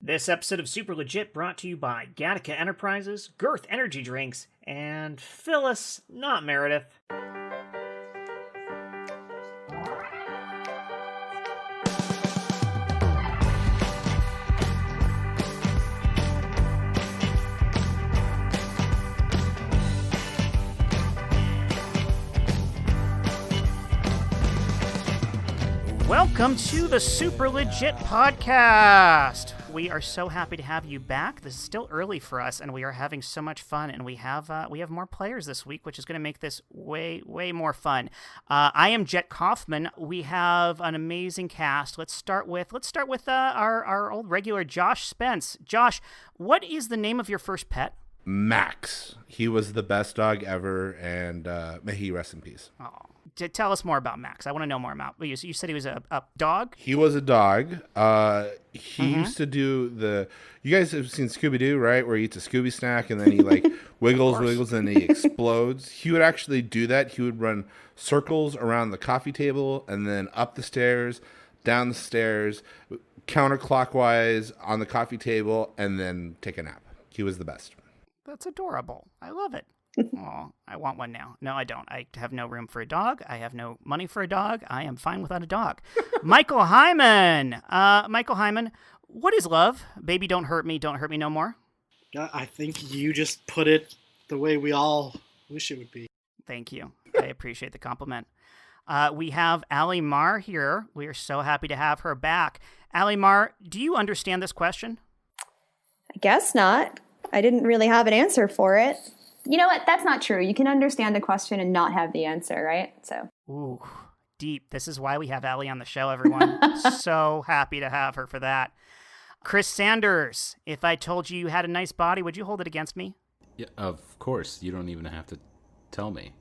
This episode of Super Legit brought to you by Gattaca Enterprises, Girth Energy Drinks, and Phyllis, not Meredith. Welcome to the Super Legit Podcast. We are so happy to have you back. This is still early for us, and we are having so much fun. And we have more players this week, which is going to make this way more fun. I am Jet Kaufman. We have an amazing cast. Let's start with our old regular Josh Spence. Josh, what is the name of your first pet? Max. He was the best dog ever, and may he rest in peace. Oh. Tell us more about Max. I want to know more about. You said he was a dog? He was a dog. He used to do you guys have seen Scooby-Doo, right? Where he eats a Scooby snack and then he wiggles and he explodes. He would actually do that. He would run circles around the coffee table and then up the stairs, down the stairs, counterclockwise on the coffee table, and then take a nap. He was the best. That's adorable. I love it. Oh, I want one now. No, I don't. I have no room for a dog. I have no money for a dog. I am fine without a dog. Michael Hyman. Michael Hyman, what is love? Baby, don't hurt me no more. I think you just put it the way we all wish it would be. Thank you. I appreciate the compliment. We have Ali Mar here. We are so happy to have her back. Ali Mar, do you understand this question? I guess not. I didn't really have an answer for it. You know what? That's not true. You can understand the question and not have the answer, right? So. Ooh, deep. This is why we have Allie on the show, everyone. So happy to have her for that. Chris Sanders, if I told you you had a nice body, would you hold it against me? Yeah, of course. You don't even have to tell me.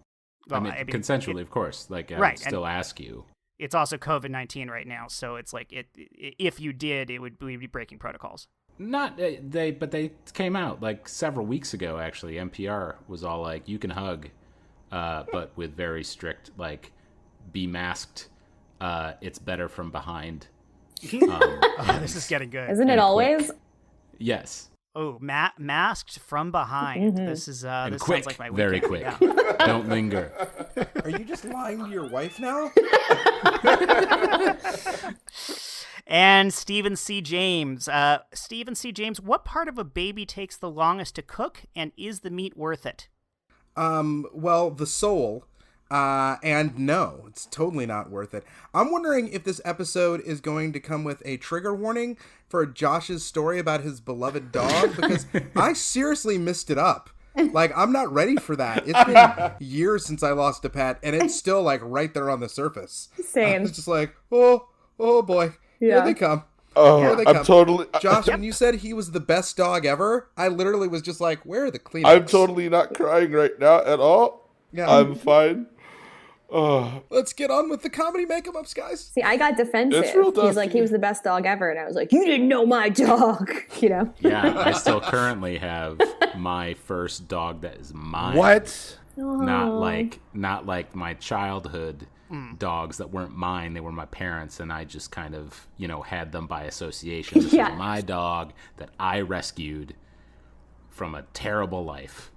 Well, I mean consensually, of course. Like, I would still ask you. It's also COVID-19 right now, so it's like if you did, we'd be breaking protocols. But they came out like several weeks ago. Actually, NPR was all like, "You can hug, but with very strict be masked. It's better from behind." This is getting good. Isn't it always? Quick. Yes. Oh, masked from behind. Mm-hmm. This is and this quick, sounds like my very weekend. quick. Yeah. Don't linger. Are you just lying to your wife now? And Stephen C. James. Stephen C. James, what part of a baby takes the longest to cook, and is the meat worth it? Well, the soul. And no, it's totally not worth it. I'm wondering if this episode is going to come with a trigger warning for Josh's story about his beloved dog, because I seriously missed it up. Like, I'm not ready for that. It's been years since I lost a pet, and it's still, right there on the surface. Same. It's just like, oh boy. Yeah. Here they come. Oh, Here they I'm come. totally... Josh, when you said he was the best dog ever, I literally was just like, where are the Kleenex? I'm totally not crying right now at all. Yeah. I'm fine. Oh. Let's get on with the comedy make-em-ups, guys. See, I got defensive. It's real He's like, he was the best dog ever. And I was like, you didn't know my dog, Yeah, I still currently have my first dog that is mine. What? Not like my childhood dogs that weren't mine. They were my parents, and I just kind of, had them by association. This is my dog that I rescued from a terrible life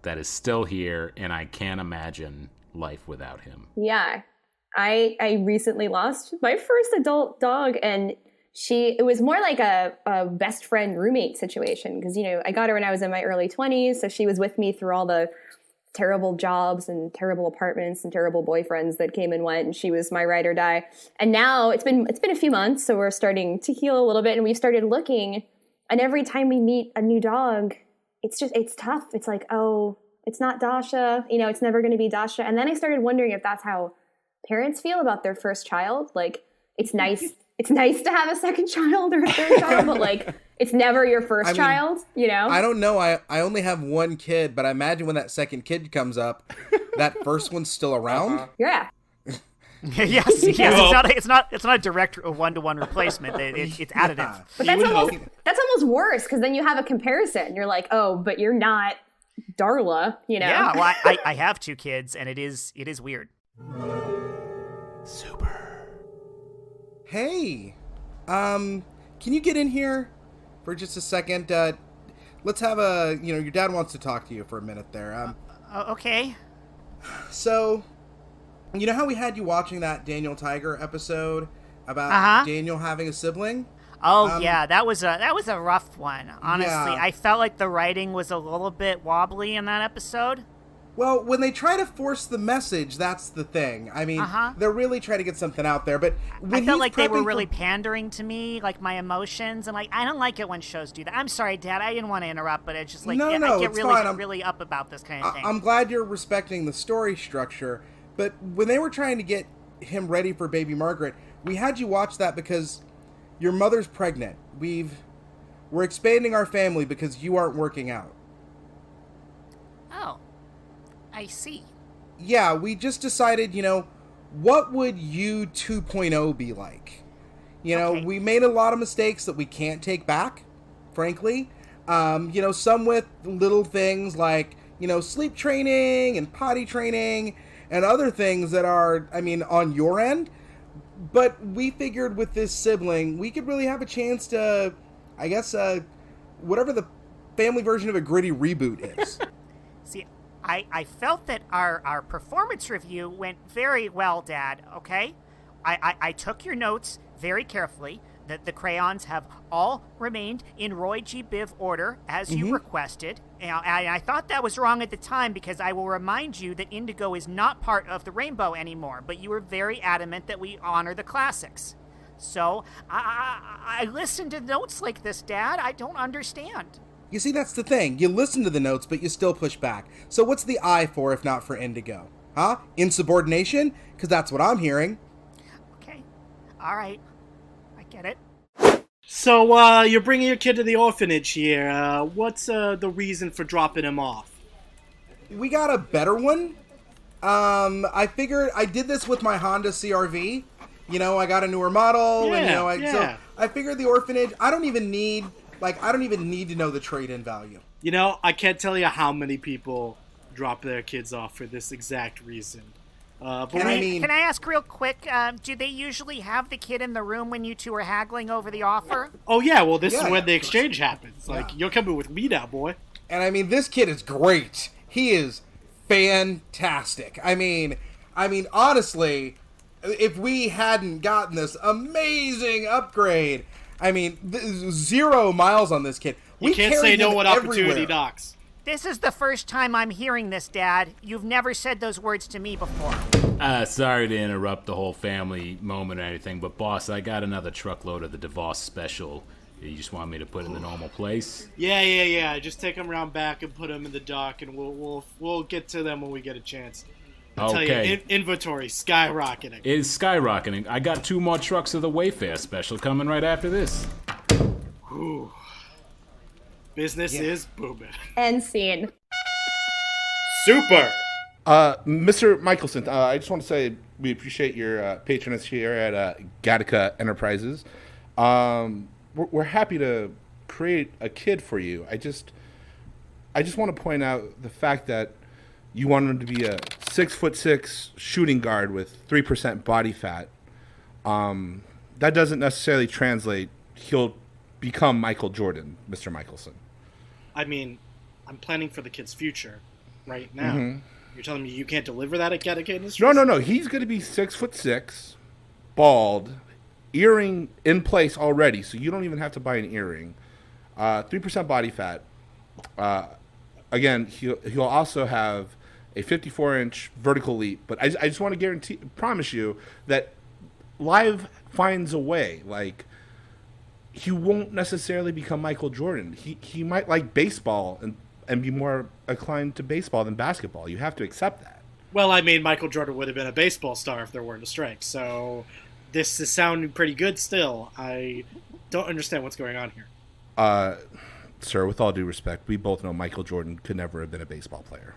that is still here, and I can't imagine life without him. Yeah. I recently lost my first adult dog, and it was more like a best friend roommate situation, because, I got her when I was in my early 20s, so she was with me through all the terrible jobs and terrible apartments and terrible boyfriends that came and went, and she was my ride or die. And now it's been a few months, so we're starting to heal a little bit, and we've started looking, and every time we meet a new dog, it's tough. It's like, oh, it's not Dasha, it's never going to be Dasha. And then I started wondering if that's how parents feel about their first child. Like, it's nice to have a second child or a third child, but it's never your first child, I don't know. I only have one kid, but I imagine when that second kid comes up, that first one's still around. Yeah. yes. It's not a direct one-to-one replacement. It's additive. But that's almost worse, because then you have a comparison. You're like, oh, but you're not Darla, Yeah, well, I have two kids, and it is weird. Super. Hey, can you get in here? for just a second. Let's have your dad wants to talk to you for a minute there. Okay. So, you know how we had you watching that Daniel Tiger episode about Daniel having a sibling? Oh yeah, that was a rough one. Honestly, Yeah. I felt like the writing was a little bit wobbly in that episode. Well, when they try to force the message, that's the thing. I mean, they're really trying to get something out there, but when I felt like they were prepping really for- pandering to me, like my emotions, and like I don't like it when shows do that. I'm sorry, Dad, I didn't want to interrupt, but it's just like No, I get it's really fine. really up about this kind of thing. I'm glad you're respecting the story structure, but when they were trying to get him ready for baby Margaret, we had you watch that because your mother's pregnant. We're expanding our family because you aren't working out. Oh, I see. Yeah, we just decided, what would you 2.0 be like? Okay. We made a lot of mistakes that we can't take back, frankly. Some with little things like, sleep training and potty training and other things that are, on your end. But we figured with this sibling, we could really have a chance to, I guess, whatever the family version of a gritty reboot is. See, I felt that our performance review went very well, Dad, okay? I took your notes very carefully. The crayons have all remained in Roy G. Biv order, as you requested. And I thought that was wrong at the time because I will remind you that indigo is not part of the rainbow anymore, but you were very adamant that we honor the classics. So, I listened to notes like this, Dad. I don't understand. You see, that's the thing. You listen to the notes, but you still push back. So what's the I for if not for indigo? Huh? Insubordination? Because that's what I'm hearing. Okay. All right. I get it. So, you're bringing your kid to the orphanage here. What's the reason for dropping him off? We got a better one. I figured I did this with my Honda CRV. I got a newer model, so I figured the orphanage. I don't even need to know the trade-in value. I can't tell you how many people drop their kids off for this exact reason. Can I ask real quick, do they usually have the kid in the room when you two are haggling over the offer? Oh, yeah, well, this is Yeah, when the yeah, exchange happens. Like, you're coming with me now, boy. And this kid is great. He is fantastic. Honestly, if we hadn't gotten this amazing upgrade, 0 miles on this kid. You can't say no when opportunity everywhere. knocks. This is the first time I'm hearing this, Dad. You've never said those words to me before. Sorry to interrupt the whole family moment or anything, but boss, I got another truckload of the DeVos special. You just want me to put in the normal place? Yeah. Just take them around back and put them in the dock, and we'll get to them when we get a chance. I'll tell you, inventory skyrocketing. It's skyrocketing. I got 2 more trucks of the Wayfair special coming right after this. Ooh. Business is booming. End scene. Super. Mr. Michelson, I just want to say we appreciate your patronage here at Gattaca Enterprises. We're happy to create a kid for you. I just want to point out the fact that you want him to be a 6'6" shooting guard with 3% body fat. That doesn't necessarily translate. He'll become Michael Jordan, Mr. Michelson. I'm planning for the kid's future right now. Mm-hmm. You're telling me you can't deliver that at Gattaca Industries? No. He's going to be 6'6", bald, earring in place already, so you don't even have to buy an earring. 3% body fat. Again, he'll also have a 54-inch vertical leap. But I just want to promise you that Live finds a way. Like, he won't necessarily become Michael Jordan. He might like baseball and be more inclined to baseball than basketball. You have to accept that. Well, Michael Jordan would have been a baseball star if there weren't a strike. So this is sounding pretty good still. I don't understand what's going on here. Sir, with all due respect, we both know Michael Jordan could never have been a baseball player.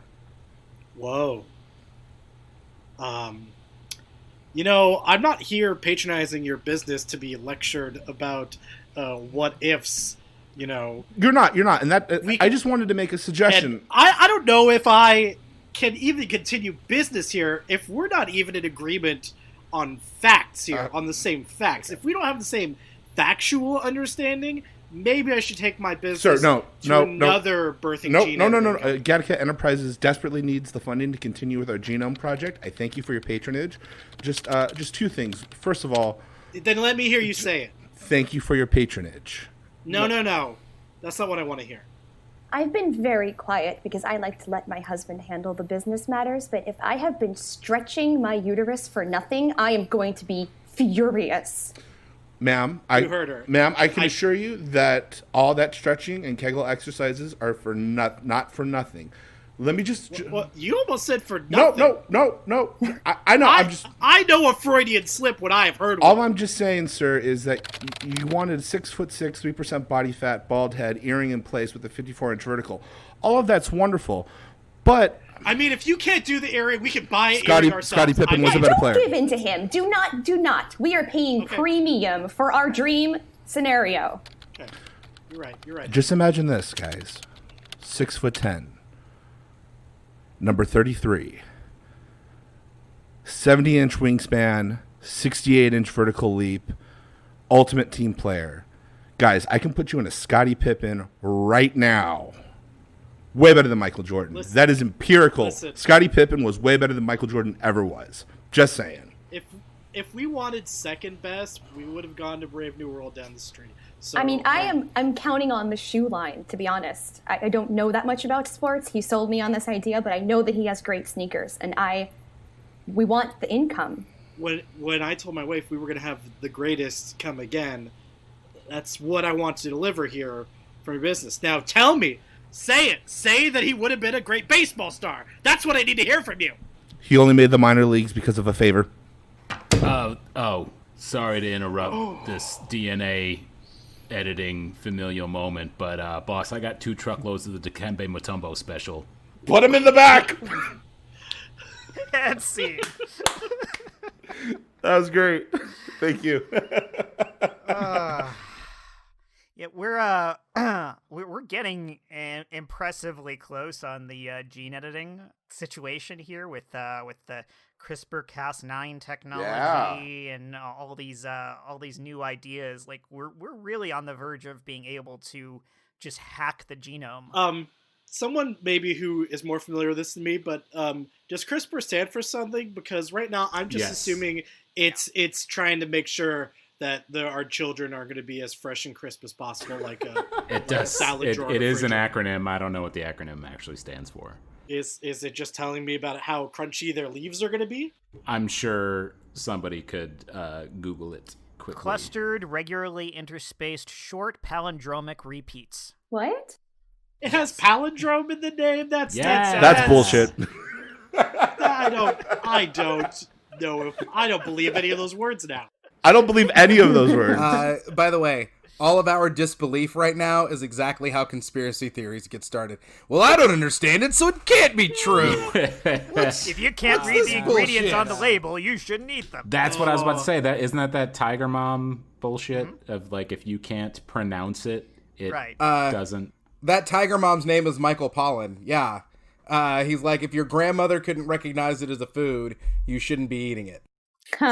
Whoa. I'm not here patronizing your business to be lectured about what ifs, You're not, and that I just wanted to make a suggestion. I don't know if I can even continue business here if we're not even in agreement on facts here, on the same facts. If we don't have the same factual understanding, maybe I should take my business Sir, another birthing gene. No. Gattaca Enterprises desperately needs the funding to continue with our genome project. I thank you for your patronage. Just two things. First of all, then let me hear you say it. Thank you for your patronage. No. That's not what I want to hear. I've been very quiet because I like to let my husband handle the business matters, but if I have been stretching my uterus for nothing, I am going to be furious. Ma'am, You heard her. Ma'am, I can assure you that all that stretching and Kegel exercises are for not for nothing. Let me just. Well, you almost said for nothing. No. I know. I know a Freudian slip when I have heard one. All I'm just saying, sir, is that you wanted 6'6", 3% body fat, bald head, earring in place with a 54-inch vertical. All of that's wonderful, but. I mean, if you can't do the earring, we can buy it ourselves. Scottie Pippen was a better player. Don't give in to him. Do not. We are paying premium for our dream scenario. Okay, you're right. Just imagine this, guys: 6'10", number 33, 70-inch wingspan, 68-inch vertical leap, ultimate team player. Guys, I can put you in a Scottie Pippen right now. Way better than Michael Jordan. Listen, that is empirical. listen. Scottie Pippen was way better than Michael Jordan ever was. Just saying. If we wanted second best, we would have gone to Brave New World down the street. So, I mean, I'm counting on the shoe line, to be honest. I don't know that much about sports. He sold me on this idea, but I know that he has great sneakers, and we want the income. When I told my wife we were going to have the greatest come again, that's what I want to deliver here for your business. Now tell me, say it. Say that he would have been a great baseball star. That's what I need to hear from you. He only made the minor leagues because of a favor. Sorry to interrupt this DNA editing familial moment, but boss, I got 2 truckloads of the Dikembe Mutombo special. Put him in the back. Let's see. That was great. Thank you. Yeah, we're getting impressively close on the gene editing situation here with the CRISPR-Cas9 technology and all these new ideas. Like we're really on the verge of being able to just hack the genome. Someone maybe who is more familiar with this than me, but does CRISPR stand for something? Because right now I'm just assuming it's trying to make sure that our children are going to be as fresh and crisp as possible, like a salad drawer. It is an acronym. I don't know what the acronym actually stands for. Is it just telling me about how crunchy their leaves are going to be? I'm sure somebody could Google it quickly. Clustered, regularly interspaced, short palindromic repeats. What? It has palindrome in the name. That's bullshit. I don't know. I don't believe any of those words now. I don't believe any of those words. By the way, all of our disbelief right now is exactly how conspiracy theories get started. Well, I don't understand it, so it can't be true. If you can't read the ingredients on the label, you shouldn't eat them. That's what I was about to say. Isn't that Tiger Mom bullshit of like if you can't pronounce it, it doesn't. That Tiger Mom's name is Michael Pollan. Yeah. He's like, if your grandmother couldn't recognize it as a food, you shouldn't be eating it.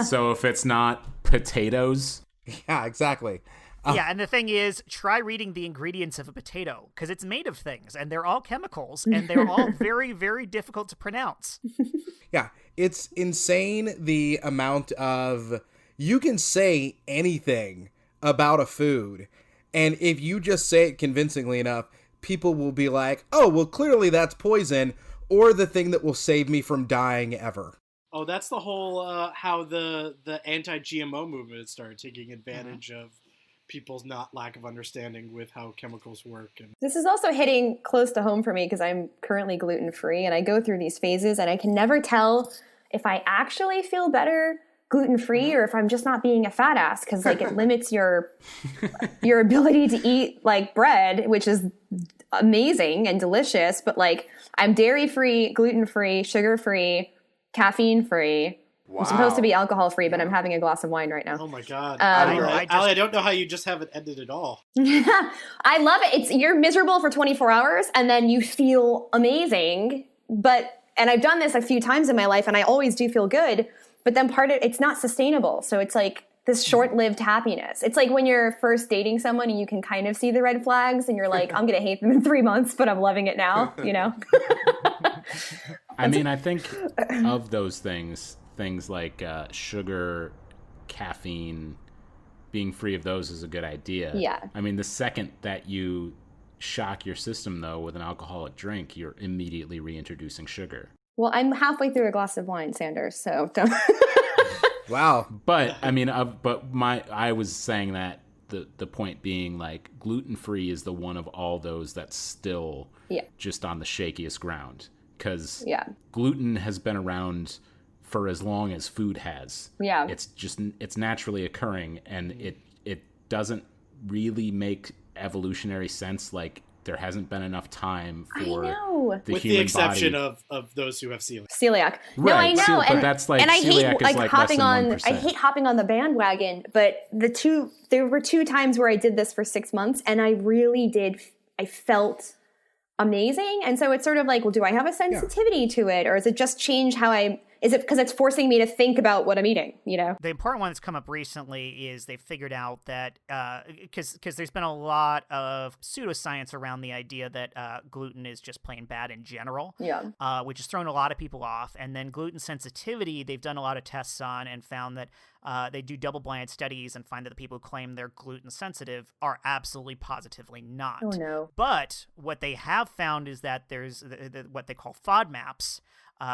So if it's not potatoes. Yeah, exactly. Yeah, and the thing is, try reading the ingredients of a potato, because it's made of things, and they're all chemicals, and they're all very, very difficult to pronounce. Yeah, it's insane the amount of... You can say anything about a food, and if you just say it convincingly enough, people will be like, oh, well, clearly that's poison, or the thing that will save me from dying ever. Oh, that's the whole how the anti-GMO movement started taking advantage of people's lack of understanding with how chemicals work. And this is also hitting close to home for me because I'm currently gluten-free and I go through these phases and I can never tell if I actually feel better gluten-free or if I'm just not being a fat ass because like it limits your ability to eat like bread, which is amazing and delicious, but like I'm dairy-free, gluten-free, sugar-free, caffeine-free. Wow. I'm supposed to be alcohol-free, but I'm having a glass of wine right now. Oh my God. Allie, I don't know how you just haven't ended at all. I love it. You're miserable for 24 hours and then you feel amazing, and I've done this a few times in my life and I always do feel good, but then it's not sustainable. So it's like, this short-lived happiness. It's like when you're first dating someone and you can kind of see the red flags and you're like, I'm going to hate them in 3 months, but I'm loving it now, you know? I mean, I think of those things like sugar, caffeine, being free of those is a good idea. Yeah. I mean, the second that you shock your system, though, with an alcoholic drink, you're immediately reintroducing sugar. Well, I'm halfway through a glass of wine, Sanders, so don't... Wow. But I mean, I was saying that the point being, like, gluten-free is the one of all those that's still just on the shakiest ground, because gluten has been around for as long as food has. Yeah. It's naturally occurring, and it doesn't really make evolutionary sense. Like, there hasn't been enough time for the with human the exception body. of those who have celiac. Celiac. No, Right, I know, but that's like, and I hate celiac is like hopping less than on. 1%. I hate hopping on the bandwagon. But there were 2 times where I did this for 6 months, and I really did. I felt amazing, and so it's sort of like, well, do I have a sensitivity to it, or is it just change how I? Is it because it's forcing me to think about what I'm eating, you know? The important one that's come up recently is they've figured out that, because there's been a lot of pseudoscience around the idea that gluten is just plain bad in general, which has thrown a lot of people off. And then gluten sensitivity, they've done a lot of tests on and found that they do double-blind studies and find that the people who claim they're gluten sensitive are absolutely positively not. Oh, no. But what they have found is that there's what they call FODMAPs,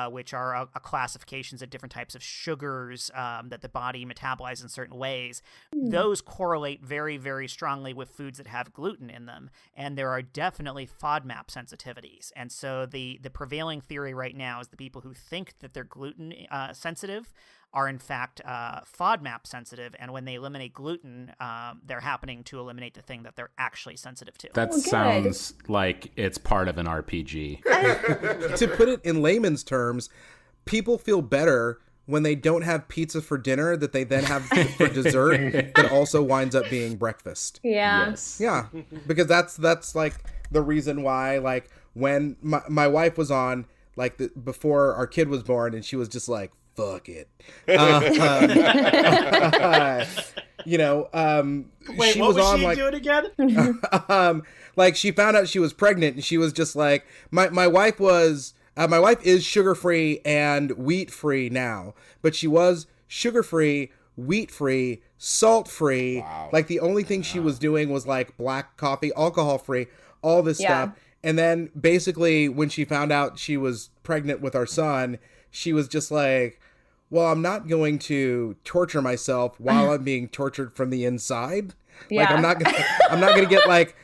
which are classifications of different types of sugars that the body metabolizes in certain ways. Those correlate very, very strongly with foods that have gluten in them, and there are definitely FODMAP sensitivities. And so the prevailing theory right now is the people who think that they're gluten sensitive are in fact FODMAP sensitive, and when they eliminate gluten, they're happening to eliminate the thing that they're actually sensitive to. That sounds like it's part of an RPG. To put it in layman's terms, people feel better when they don't have pizza for dinner that they then have for dessert that also winds up being breakfast. Yeah. Yes. Yeah, because that's like the reason why, like, when my wife was on, like, before our kid was born, and she was just like, fuck it. You know, wait, she what was on, she like, doing again? like, she found out she was pregnant, and she was just like, my wife is sugar-free and wheat-free now, but she was sugar-free, wheat-free, salt-free. Wow. Like, the only thing she was doing was, like, black coffee, alcohol-free, all this stuff. And then basically when she found out she was pregnant with our son, she was just like, well, I'm not going to torture myself while I'm being tortured from the inside. Like, I'm not gonna get like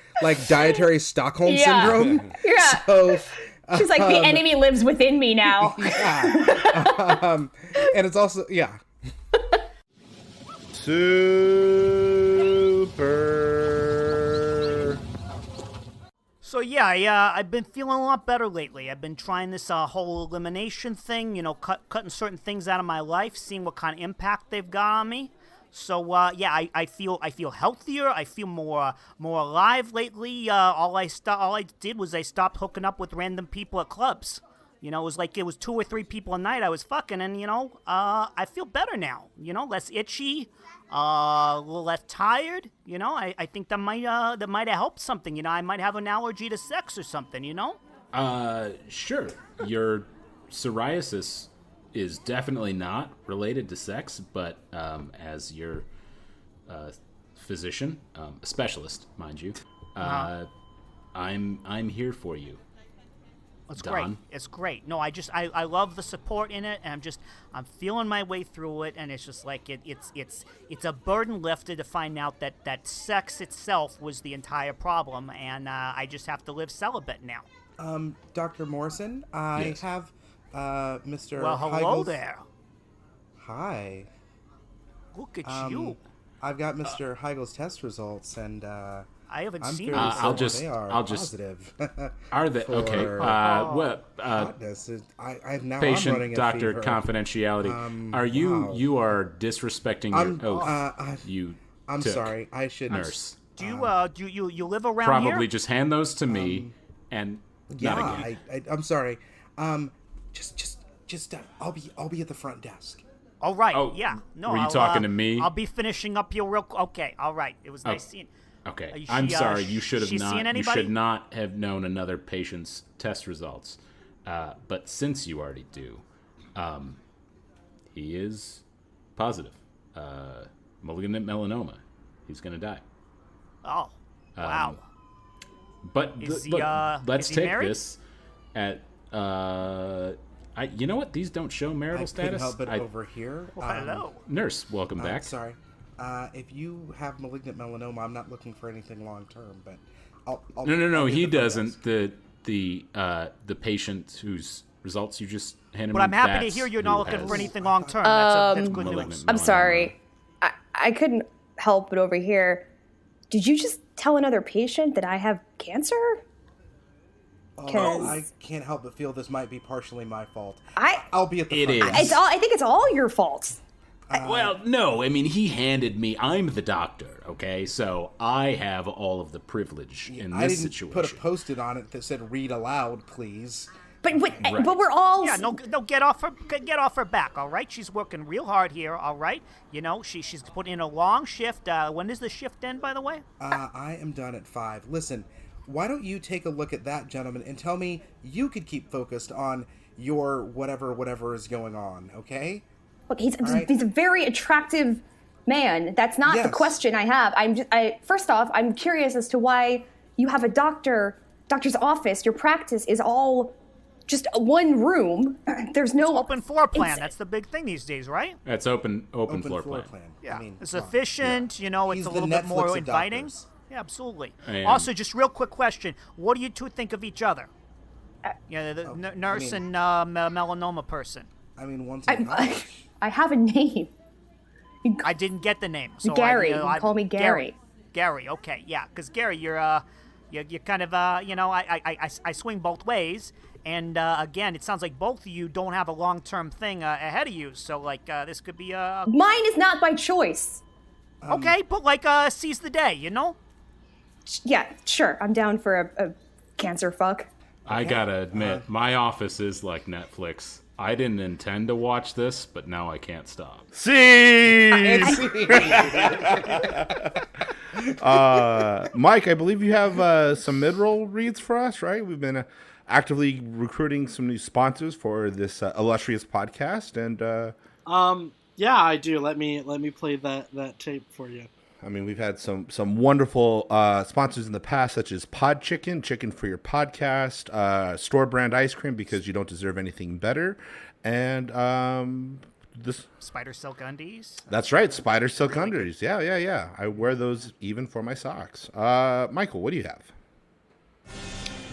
dietary Stockholm syndrome. Yeah. So she's like, the enemy lives within me now. And it's also super. So yeah, I've been feeling a lot better lately. I've been trying this whole elimination thing, you know, cutting certain things out of my life, seeing what kind of impact they've got on me. So I feel healthier. I feel more alive lately. All I did was I stopped hooking up with random people at clubs. You know, it was 2 or 3 people a night I was fucking, and, you know, I feel better now. You know, less itchy, a little less tired. You know, I think that might have helped something. You know, I might have an allergy to sex or something. You know. Sure. Your psoriasis is definitely not related to sex, but as your physician, a specialist, mind you, I'm here for you. It's Don. great. It's great. No, I love the support in it, and I'm feeling my way through it, and it's just like it's a burden lifted to find out that sex itself was the entire problem, and I just have to live celibate now. Dr. Morrison, I have Mr. Well, hello Heigl's... there. Hi. Look at you. I've got Mr. Heigl's test results, and I haven't I'm seen fairly it. certain just- they are I'll just- positive. Are they okay? What Hotness. I'm running patient a doctor fever. confidentiality? Are you wow. you are disrespecting your oath? I'm took, sorry. I should nurse. Do you live around Probably here? just hand those to me and not again. I'm sorry. Just I'll be at the front desk. All right. Oh, yeah. No. were you talking to me? I'll be finishing up your real. Okay. All right. It was nice seeing. Okay. I'm sorry. You should have not. You anybody? should not have known another patient's test results. But since you already do, he is positive. Malignant melanoma. He's gonna die. Oh. Wow. But let's he take married? this at. You know what? These don't show marital I couldn't status. help but over here. Well, hello. Nurse, welcome back. Sorry. If you have malignant melanoma, I'm not looking for anything long term, but I'll No. I'll He get the doesn't. photos. The patient whose results you just handed me. But I'm happy to that's hear you're who not looking has for anything long term. That's good malignant news. I'm melanoma. sorry. I couldn't help but over here. Did you just tell another patient that I have cancer? I can't help but feel this might be partially my fault. I'll be at the It front is. desk. I think it's all your fault. Well, no. I mean, he handed me. I'm the doctor. Okay, so I have all of the privilege in I this didn't situation. put a post-it on it that said "read aloud, please." But Right. but we're all Yeah, no, get off her back. All right, she's working real hard here. All right, you know she's put in a long shift. When does the shift end, by the way? I am done at 5. Listen, why don't you take a look at that gentleman and tell me you could keep focused on your whatever is going on, okay? Look, he's right. a very attractive man. That's not the Yes. question I have. First off, I'm curious as to why you have a doctor's office. Your practice is all just one room. There's no Open floor plan. it's- That's the big thing these days, right? That's open floor plan. Yeah, I mean, it's come on. efficient. You know, it's He's a the little bit Netflix more of inviting. doctors. Yeah, absolutely. And- Also, just real quick question: what do you two think of each other? Yeah, the nurse and melanoma person. I mean, once in college. I have a name. I didn't get the name. So Gary. You You call me Gary. Gary. Okay, yeah, because Gary, you're kind of you know, I swing both ways, and again, it sounds like both of you don't have a long-term thing ahead of you. So like this could be Mine is not by choice. okay, but like seize the day, you know. Yeah, sure. I'm down for a cancer fuck. I gotta admit, my office is like Netflix. I didn't intend to watch this, but now I can't stop. See, Mike, I believe you have some mid-roll reads for us, right? We've been actively recruiting some new sponsors for this illustrious podcast, and Yeah, I do. Let me play that tape for you. I mean, we've had some wonderful sponsors in the past, such as Pod Chicken for your podcast, store brand ice cream because you don't deserve anything better, and this. Spider silk undies. That's right, Spider Silk Undies. Yeah. I wear those even for my socks. Michael, what do you have?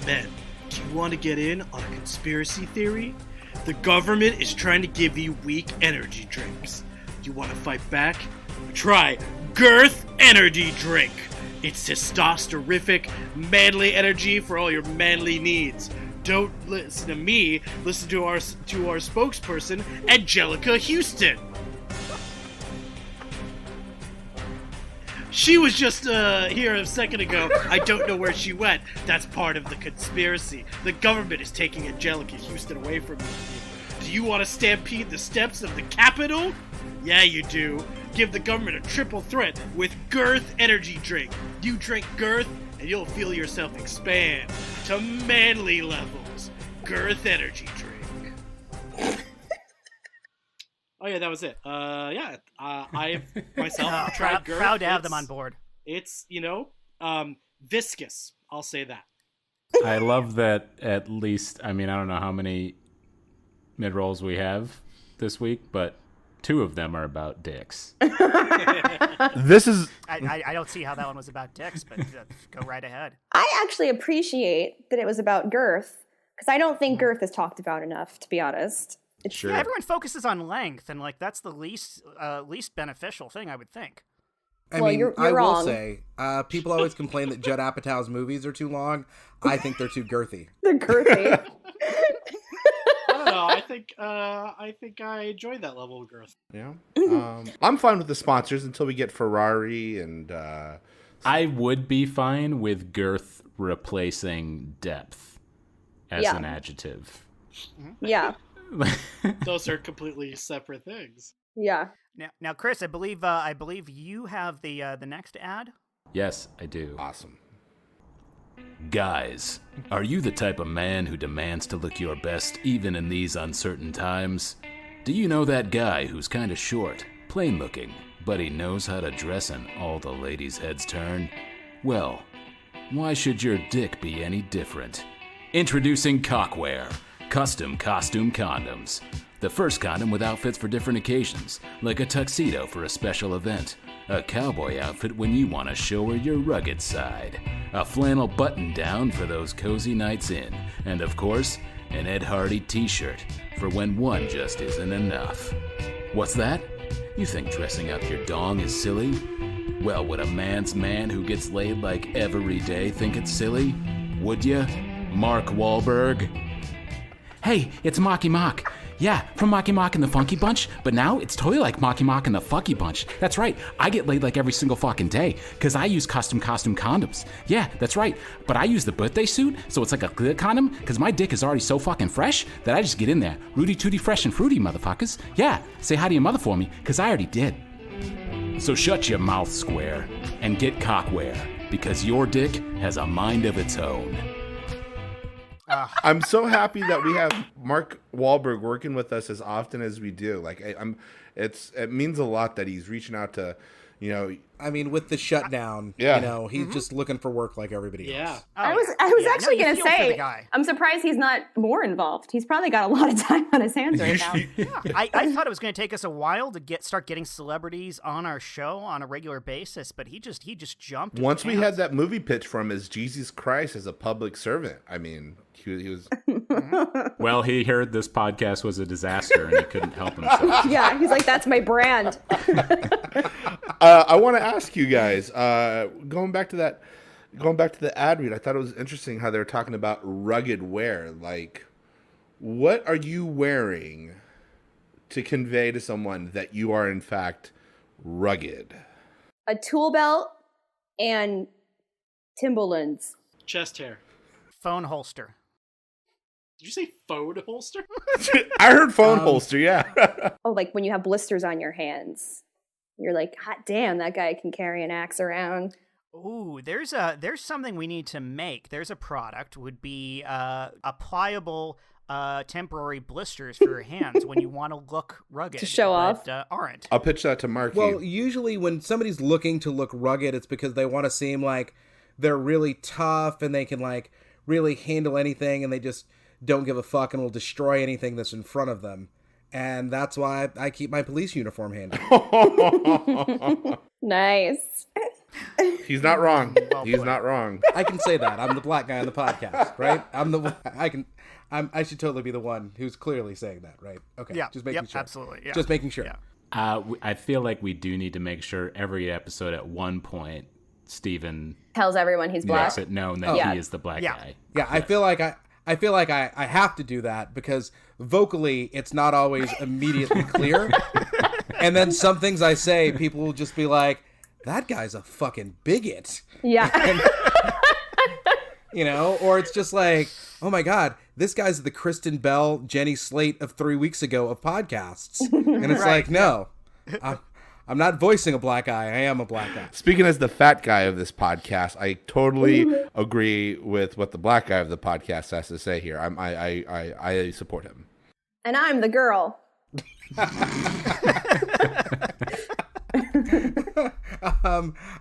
Ben, do you want to get in on a conspiracy theory? The government is trying to give you weak energy drinks. Do you want to fight back? Try Girth Energy Drink. It's testosteronific, manly energy for all your manly needs. Don't listen to me. Listen to our spokesperson, Angelica Houston. She was just here a second ago. I don't know where she went. That's part of the conspiracy. The government is taking Angelica Houston away from you. Do you want to stampede the steps of the Capitol? Yeah, you do. Give the government a triple threat with Girth Energy Drink. You drink Girth, and you'll feel yourself expand to manly levels. Girth Energy Drink. Oh yeah, that was it. I myself tried Girth. Proud to have them on board. It's viscous. I'll say that. I love that. At least, I mean, I don't know how many mid rolls we have this week, but 2 of them are about dicks. This is I don't see how that one was about dicks, but go right ahead. I actually appreciate that it was about girth because I don't think girth is talked about enough, to be honest. Sure. Yeah, everyone focuses on length, and like that's the least beneficial thing, I would think. I Well, mean, you're I will wrong. say, people always complain that Judd Apatow's movies are too long. I think they're too girthy. The girthy. I don't know. I think I enjoyed that level of girth. yeah. I'm fine with the sponsors until we get Ferrari and I would be fine with girth replacing depth as Yeah. an adjective. Yeah. Those are completely separate things. Yeah. Now, Chris, I believe you have the next ad. Yes, I do. Awesome. Guys, are you the type of man who demands to look your best even in these uncertain times? Do you know that guy who's kind of short, plain looking, but he knows how to dress and all the ladies' heads turn? Well, why should your dick be any different? Introducing Cockware, custom costume condoms. The first condom with outfits for different occasions, like a tuxedo for a special event, a cowboy outfit when you want to show her your rugged side, a flannel button-down for those cozy nights in, and of course, an Ed Hardy t-shirt for when one just isn't enough. What's that? You think dressing up your dong is silly? Well, would a man's man who gets laid like every day think it's silly? Would ya? Mark Wahlberg? Hey, it's Marky Mark. Yeah, from Marky Mark and the Funky Bunch, but now it's totally like Marky Mark and the Funky Bunch. That's right, I get laid like every single fucking day, because I use custom condoms. Yeah, that's right, but I use the birthday suit, so it's like a clear condom, because my dick is already so fucking fresh that I just get in there. Rooty tooty fresh and fruity, motherfuckers. Yeah, say hi to your mother for me, because I already did. So shut your mouth square, and get Cockware, because your dick has a mind of its own. I'm so happy that we have Mark Wahlberg working with us as often as we do. Like, it means a lot that he's reaching out to, I mean, with the shutdown, he's just looking for work like everybody else. Oh, I was actually going to say, I'm surprised he's not more involved. He's probably got a lot of time on his hands right now. I thought it was going to take us a while to start getting celebrities on our show on a regular basis, but he just jumped. Once we had that movie pitch from as Jesus Christ as a public servant. I mean, he was. Well, he heard this podcast was a disaster and he couldn't help himself. Yeah, he's like, that's my brand. I want to ask you guys, going back to the ad read, I thought it was interesting how they were talking about rugged wear. Like, what are you wearing to convey to someone that you are in fact rugged? A tool belt and Timberlands. Chest hair. Phone holster. Did you say phone holster? I heard phone holster, yeah. Oh, like when you have blisters on your hands. You're like, hot damn, that guy can carry an axe around. Ooh, there's something we need to make. There's a product, would be a pliable temporary blisters for your hands when you want to look rugged. To show off. Aren't. I'll pitch that to Marky. Well, usually when somebody's looking to look rugged, it's because they want to seem like they're really tough and they can like really handle anything and they just don't give a fuck and will destroy anything that's in front of them. And that's why I keep my police uniform handy. Nice. He's not wrong. He's not wrong. I can say that. I'm the black guy on the podcast, right? I should totally be the one who's clearly saying that, right? Okay. Yeah. Just making sure. Absolutely. Yeah. Just making sure. Yeah. I feel like we do need to make sure every episode at one point, Steven Tells everyone he's black. makes it known that he is the black guy. Yeah, I feel like I have to do that because vocally it's not always immediately clear. And then some things I say, people will just be like, that guy's a fucking bigot. Yeah. And, or it's just like, oh my God, this guy's the Kristen Bell, Jenny Slate of 3 weeks ago of podcasts. And it's like, no, I'm not voicing a black guy. I am a black guy. Speaking as the fat guy of this podcast, I totally agree with what the black guy of the podcast has to say here. I support him. And I'm the girl.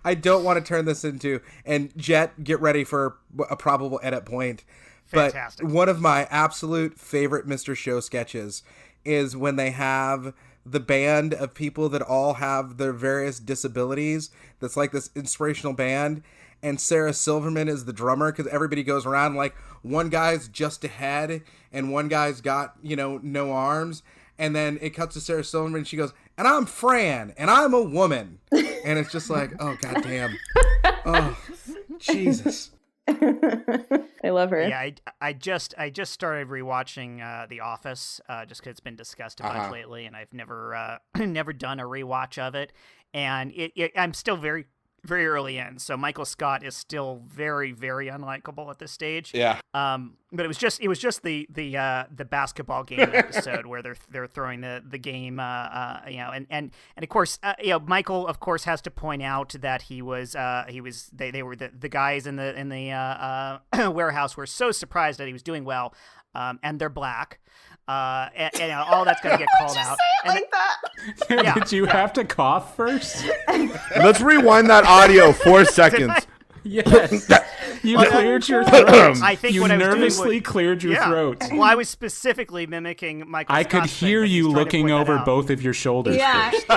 I don't want to turn this into, and Jet, get ready for a probable edit point. Fantastic. But one of my absolute favorite Mr. Show sketches is when they have the band of people that all have their various disabilities. That's like this inspirational band. And Sarah Silverman is the drummer because everybody goes around like one guy's just a head and one guy's got, no arms. And then it cuts to Sarah Silverman and she goes, and I'm Fran and I'm a woman. And it's just like, oh, goddamn. Oh, Jesus. I love her. Yeah, I just started rewatching The Office just because it's been discussed a bunch lately, and I've never never done a rewatch of it, and I'm still very very early in. So Michael Scott is still very, very unlikable at this stage. Yeah. But it was just the basketball game episode where they're throwing the game, and of course, Michael of course has to point out that they were the guys in the warehouse were so surprised that he was doing well, and they're black. And all that's going to get called out. Did you have to cough first? Let's rewind that audio 4 seconds. Yes. You cleared your throat. I think you what nervously cleared your throat. Well, I was specifically mimicking Michael I Scott's could hear thing, you looking over both of your shoulders first. The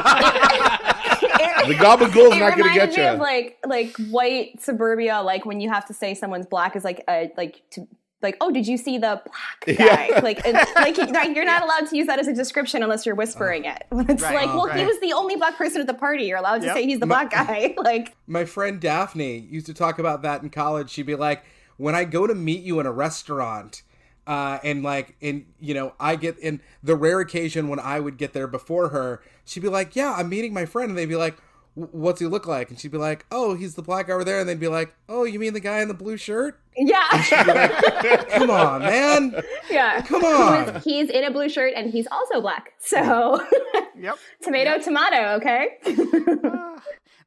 gabagool's not going to get you. It reminded me of like white suburbia, like when you have to say someone's black is oh, did you see the black guy? Yeah. You're not allowed to use that as a description unless you're whispering it. It's he was the only black person at the party. You're allowed to say he's the black guy. My friend Daphne used to talk about that in college. She'd be like, when I go to meet you in a restaurant, I get in the rare occasion when I would get there before her, she'd be like, yeah, I'm meeting my friend. And they'd be like, what's he look like? And she'd be like, oh, he's the black guy over there. And they'd be like, oh, you mean the guy in the blue shirt? Yeah. And she'd be like, come on, man. Yeah. Come on. He's in a blue shirt and he's also black. So Yep. Tomato, okay?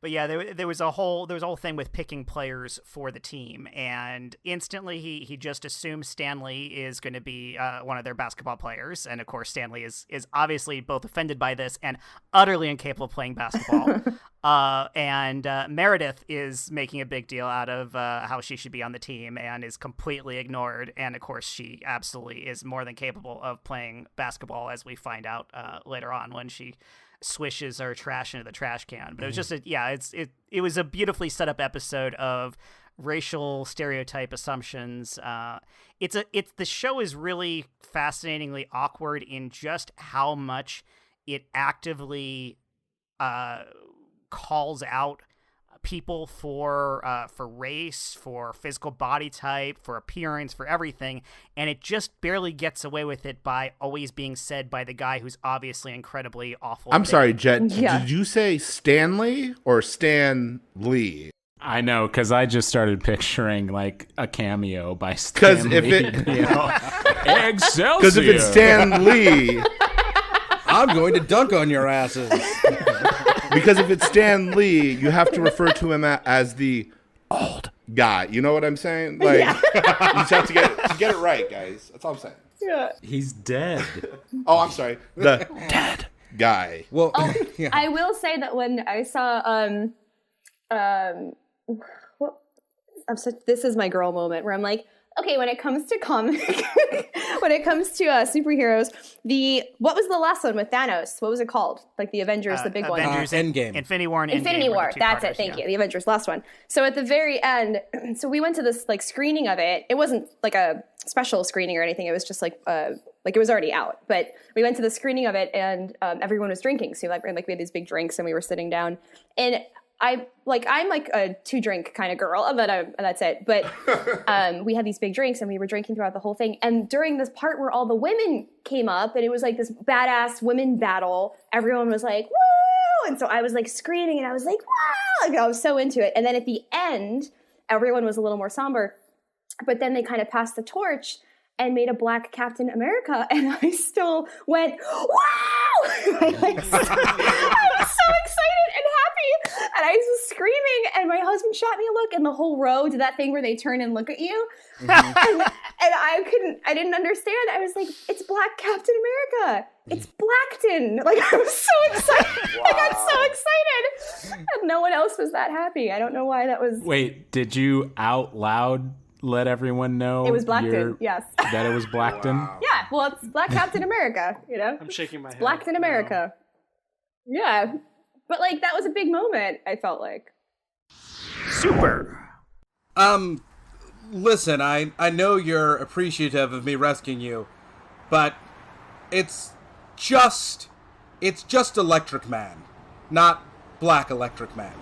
But yeah, there was a whole thing with picking players for the team, and instantly he just assumes Stanley is going to be one of their basketball players, and of course Stanley is obviously both offended by this and utterly incapable of playing basketball. And Meredith is making a big deal out of how she should be on the team and is completely ignored, and of course she absolutely is more than capable of playing basketball, as we find out later on when she swishes our trash into the trash can. But it was just it was a beautifully set up episode of racial stereotype assumptions. The show is really fascinatingly awkward in just how much it actively calls out people for race, for physical body type, for appearance, for everything, and it just barely gets away with it by always being said by the guy who's obviously incredibly awful. I'm sorry, Jet. Yeah. Did you say Stanley or Stan Lee? I know, because I just started picturing like a cameo by Stan Lee. Excelsior! Because if it's Stan Lee, I'm going to dunk on your asses. Because if it's Stan Lee, you have to refer to him as the old guy. You know what I'm saying? You just have to get it right, guys. That's all I'm saying. Yeah. He's dead. Oh, I'm sorry. The dead guy. Well, I will say that when I saw this is my girl moment where I'm like, okay, when it comes to when it comes to superheroes, what was the last one with Thanos? What was it called? Like the Avengers, the big one. Avengers Endgame. Infinity War and Infinity War. That's it. Thank you. The Avengers, last one. So at the very end, so we went to this like screening of it. It wasn't like a special screening or anything. It was just like it was already out. But we went to the screening of it, and everyone was drinking. So we had these big drinks, and we were sitting down, and I'm like a 2-drink kind of girl, but that's it. But we had these big drinks and we were drinking throughout the whole thing. And during this part where all the women came up and it was like this badass women battle, everyone was like, woo! And so I was like screaming and I was like, wow! Like, I was so into it. And then at the end, everyone was a little more somber. But then they kind of passed the torch and made a black Captain America. And I still went, wow! I was so excited and happy. And I was screaming, and my husband shot me a look, and the whole row did that thing where they turn and look at you. And I didn't understand. I was like, it's Black Captain America. It's Blackton. Like, I was so excited. Wow. I got so excited. And no one else was that happy. I don't know why that was. Wait, did you out loud let everyone know it was Blackton? Yes. That it was Blackton? Wow. Yeah, well, it's Black Captain America, you know? I'm shaking my head. Blackton America. Yeah. But, like, that was a big moment, I felt like. Super. Listen, I know you're appreciative of me rescuing you, but it's just Electric Man, not Black Electric Man.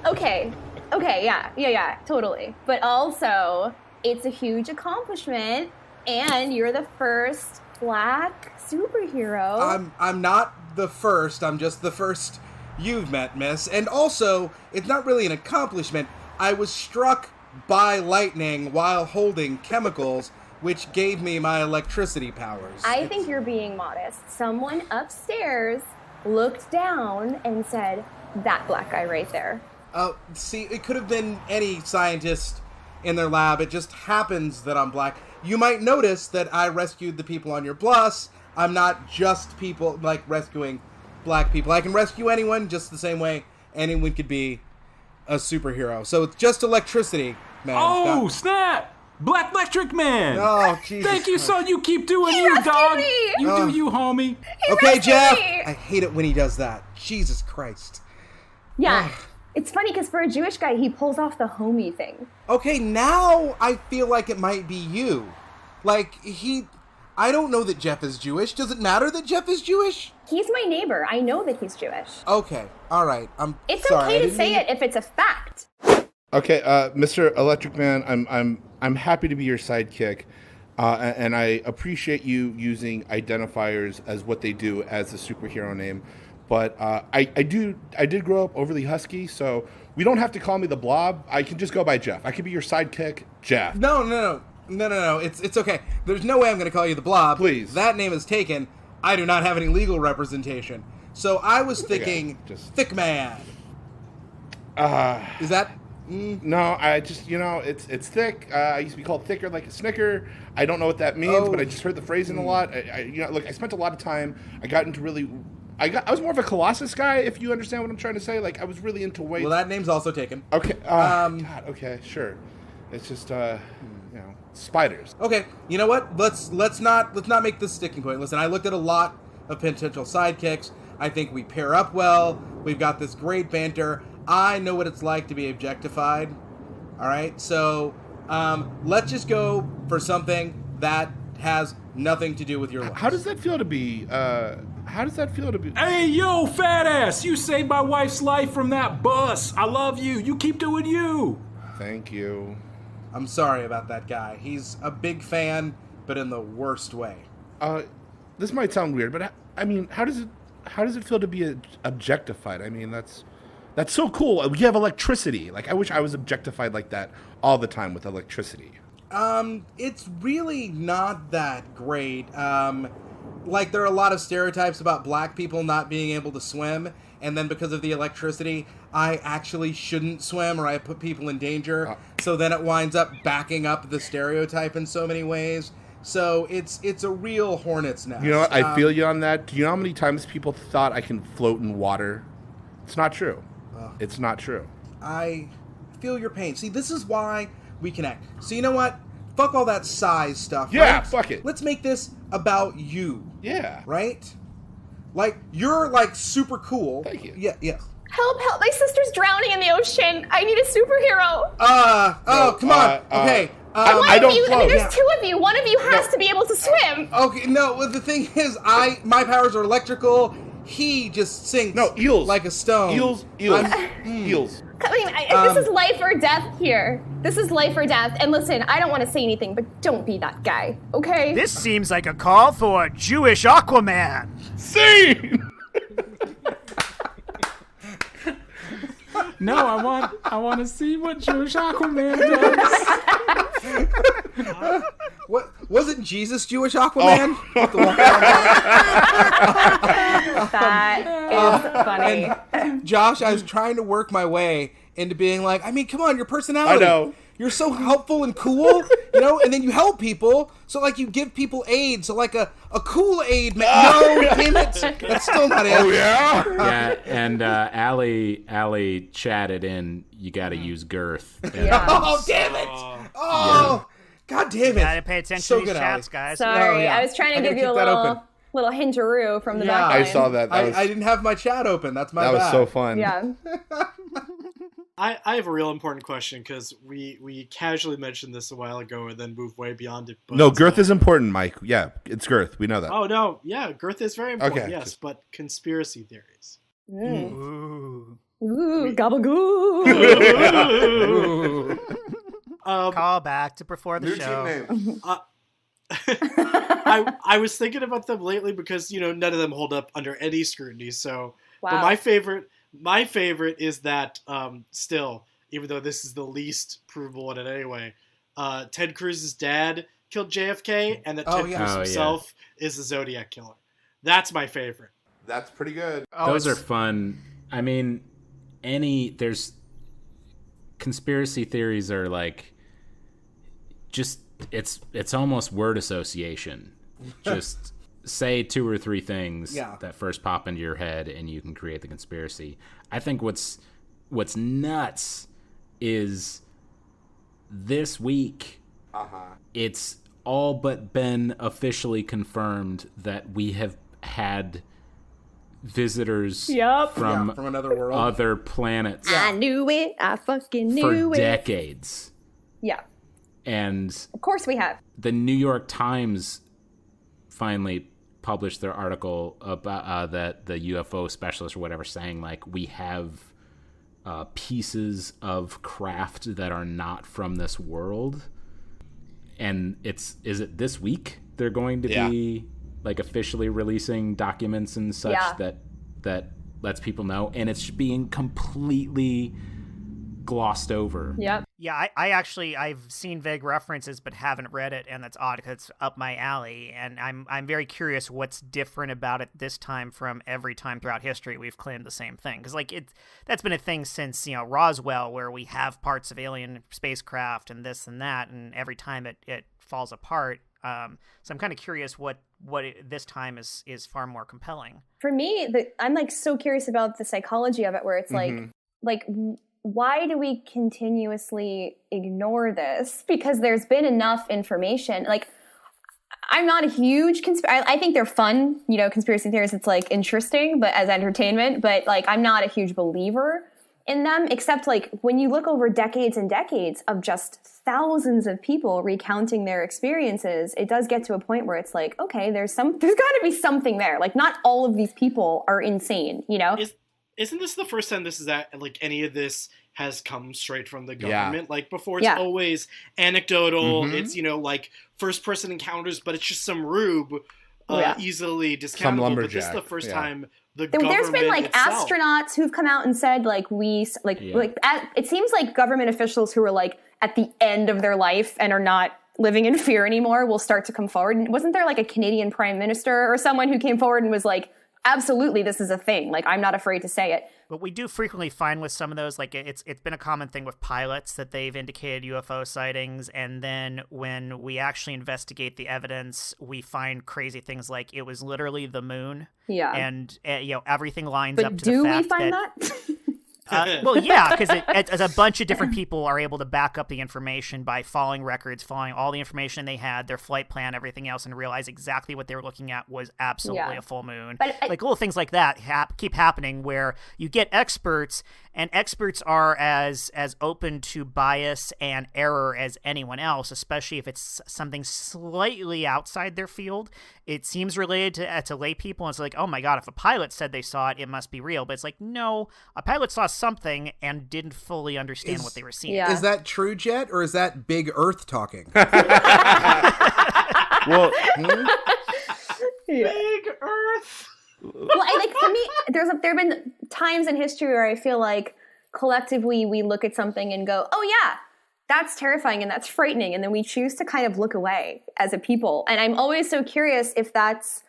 Okay, yeah, totally. But also, it's a huge accomplishment, and you're the first Black superhero. I'm not the first. I'm just the first you've met, miss. And also, it's not really an accomplishment. I was struck by lightning while holding chemicals, which gave me my electricity powers. I think you're being modest. Someone upstairs looked down and said, that black guy right there. See, it could have been any scientist in their lab. It just happens that I'm black. You might notice that I rescued the people on your bus. I'm not just people, like, rescuing black people. I can rescue anyone just the same way anyone could be a superhero. So it's just electricity, man. Oh, snap! Black Electric Man! Oh, Jesus. Thank you, son. You keep doing He you, rescued dog. me! You do you, homie. Okay, Jeff. me! I hate it when he does that. Jesus Christ. Yeah. It's funny because for a Jewish guy, he pulls off the homie thing. Okay, now I feel like it might be you. Like, I don't know that Jeff is Jewish. Does it matter that Jeff is Jewish? He's my neighbor. I know that he's Jewish. Okay, all right. It's sorry. okay to say it if it's a fact. Okay, Mr. Electric Man, I'm happy to be your sidekick, and I appreciate you using identifiers as what they do as a superhero name. But I did grow up overly husky, so we don't have to call me the Blob. I can just go by Jeff. I could be your sidekick, Jeff. No. It's okay. There's no way I'm going to call you the Blob. Please. That name is taken. I do not have any legal representation. So I was thinking Thick Man. Is that... No, I just, it's thick. I used to be called thicker like a Snicker. I don't know what that means, but I just heard the phrasing a lot. I spent a lot of time. I got into really... I was more of a Colossus guy, if you understand what I'm trying to say. Like, I was really into weight. Well, that name's also taken. Okay. God, okay, sure. It's just, spiders. Okay, you know what? Let's not make this sticking point. Listen, I looked at a lot of potential sidekicks. I think we pair up well. We've got this great banter. I know what it's like to be objectified. All right, so let's just go for something that has nothing to do with your looks. How does that feel to be? Hey, yo, fat ass! You saved my wife's life from that bus. I love you. You keep doing you. Thank you. I'm sorry about that guy. He's a big fan, but in the worst way. This might sound weird, but I mean, how does it feel to be objectified? I mean, that's so cool. We have electricity. Like, I wish I was objectified like that all the time with electricity. It's really not that great. Like, there are a lot of stereotypes about black people not being able to swim, and then because of the electricity, I actually shouldn't swim or I put people in danger. So then it winds up backing up the stereotype in so many ways. So it's a real hornet's nest. You know what? I feel you on that. Do you know how many times people thought I can float in water? It's not true. It's not true. I feel your pain. See, this is why we connect. So you know what? Fuck all that size stuff. Yeah, right? fuck it. Let's make this about you. Yeah. Right? Like, you're, like, super cool. Thank you. Yeah, yes. Help, my sister's drowning in the ocean. I need a superhero. Come on. Okay. I don't I float. mean, there's two of you. One of you has to be able to swim. Okay, no, well, the thing is, my powers are electrical. He just sinks eels. like a stone. Eels. Eels. I mean, this is life or death here. This is life or death. And listen, I don't want to say anything, but don't be that guy, okay? This seems like a call for Jewish Aquaman. Scene! No, I want to see what Jewish Aquaman does. What wasn't Jesus Jewish Aquaman? That is funny. And Josh, I was trying to work my way into being like, I mean, come on, your personality. I know. You're so helpful and cool, and then you help people. So, like, you give people aid. So, like, a cool aid. No, damn it. That's still not it. Oh, yeah? Yeah, and Allie chatted in, you got to use girth. Yeah. Oh, damn it. Oh, God damn it. You gotta pay attention So to these good, chats, Allie. guys. Sorry, Oh, yeah. I was trying I to gotta give you a keep that little hinteroo from the Yeah. back I line. saw that. I didn't have my chat open. That's my That was bad. so fun. Yeah. I have a real important question because we casually mentioned this a while ago and then moved way beyond it. But, No, girth is important, Mike. Yeah, it's girth. We know that. Oh no, yeah, girth is very important. Okay, Yes, just- but conspiracy theories. Ooh. Ooh, gabagoo. Call back to before the show. name. I was thinking about them lately because none of them hold up under any scrutiny. So, Wow. but my favorite My favorite is that still, even though this is the least provable one in any way, Ted Cruz's dad killed JFK, and that Ted Cruz himself is the Zodiac killer. That's my favorite. That's pretty good. Those are fun. I mean, there's conspiracy theories are like just it's almost word association. Just say 2 or 3 things that first pop into your head and you can create the conspiracy. I think what's nuts is this week it's all but been officially confirmed that we have had visitors from another world, other planets. I knew it. I fucking knew for decades. Yeah. And of course we have. The New York Times finally published their article about that the UFO specialist or whatever saying like we have pieces of craft that are not from this world. And is it this week they're going to be like officially releasing documents and such that lets people know, and it's being completely glossed over. Yep. Yeah, I've seen vague references but haven't read it, and that's odd because it's up my alley, and I'm very curious what's different about it this time from every time throughout history we've claimed the same thing. Because like that's been a thing since Roswell, where we have parts of alien spacecraft and this and that, and every time it falls apart. So I'm kind of curious what this time is far more compelling. For me, I'm like so curious about the psychology of it, where it's like why do we continuously ignore this? Because there's been enough information. Like, I'm not a huge I think they're fun, conspiracy theories. It's like interesting, but as entertainment. But like, I'm not a huge believer in them, except like when you look over decades and decades of just thousands of people recounting their experiences, it does get to a point where it's like, okay, there's got to be something there. Like, not all of these people are insane, Isn't this the first time like any of this has come straight from the government? Like before, it's always anecdotal. It's like first person encounters, but it's just some rube, easily discountable. But this is the first time the government There's been like itself. Astronauts who've come out and said it seems like government officials who are like at the end of their life and are not living in fear anymore will start to come forward. And wasn't there like a Canadian prime minister or someone who came forward and was like, absolutely, this is a thing. Like, I'm not afraid to say it. But we do frequently find with some of those, like it's been a common thing with pilots that they've indicated UFO sightings, and then when we actually investigate the evidence, we find crazy things like it was literally the moon. Yeah. And everything lines up to do the fact we find that? Well, yeah, because as a bunch of different people are able to back up the information by following records, following all the information they had, their flight plan, everything else, and realize exactly what they were looking at was absolutely a full moon. But like little things like that keep happening where you get experts, and experts are as open to bias and error as anyone else, especially if it's something slightly outside their field. It seems related to lay people, and it's like, oh my God, if a pilot said they saw it, it must be real. But it's like, no, a pilot saw something and didn't fully understand what they were seeing. Is that true, Jet, or is that Big Earth talking? Well, Big Earth. Well, for me, there have been times in history where I feel like collectively we look at something and go, oh yeah, that's terrifying and that's frightening, and then we choose to kind of look away as a people. And I'm always so curious if that's